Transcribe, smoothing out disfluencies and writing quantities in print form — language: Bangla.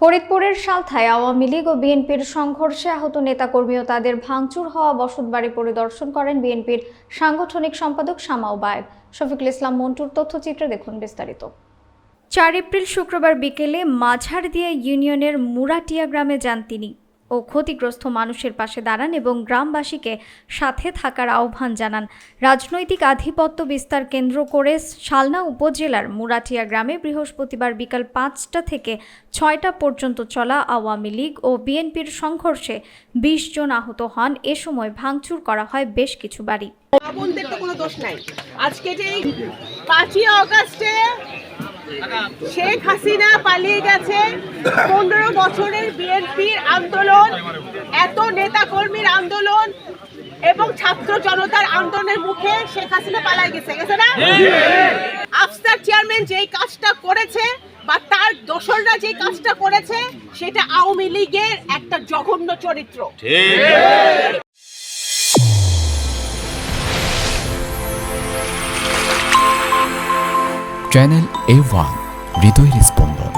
ফরিদপুরের সালথায় আওয়ামী লীগ ও বিএনপির সংঘর্ষে আহত নেতাকর্মী ও তাদের ভাঙচুর হওয়া বসতবাড়ি পরিদর্শন করেন বিএনপির সাংগঠনিক সম্পাদক শামা ওবায়েদ। শফিকুল ইসলাম মন্টুর তথ্যচিত্রে দেখুন বিস্তারিত। 4 এপ্রিল শুক্রবার বিকেলে মাঝারদিয়া ইউনিয়নের মুরাটিয়া গ্রামে যান তিনি ও ক্ষতিগ্রস্ত মানুষের পাশে দাঁড়ান এবং গ্রামবাসীকে সাথে থাকার আহ্বান জানান। রাজনৈতিক আধিপত্য বিস্তার কেন্দ্র করে শালনা উপজেলার মুরাটিয়া গ্রামে বৃহস্পতিবার বিকাল 5টা থেকে 6টা পর্যন্ত চলা আওয়ামী লীগ ও বিএনপির সংঘর্ষে 20 জন আহত হন। এ সময় ভাঙচুর করা হয় বেশ কিছু বাড়ি। বোনদের তো কোনো দোষ নাই। আজকে যে 5ই আগস্টে শেখ হাসিনা পালিয়ে গেছে, 15 বছরের বিএনপির আন্দোলন, এত নেতা কর্মীর আন্দোলন এবং ছাত্র জনতার আন্দোলনের মুখে শেখ হাসিনা পালিয়ে গেছে না? আফসার চেয়ারম্যান যেই কাজটা করেছে বা তার দোসররা যেই কাজটা করেছে সেটা আওয়ামী লীগের একটা জঘন্য চরিত্র। চ্যানেল A1 হৃদয়ের স্পন্দন।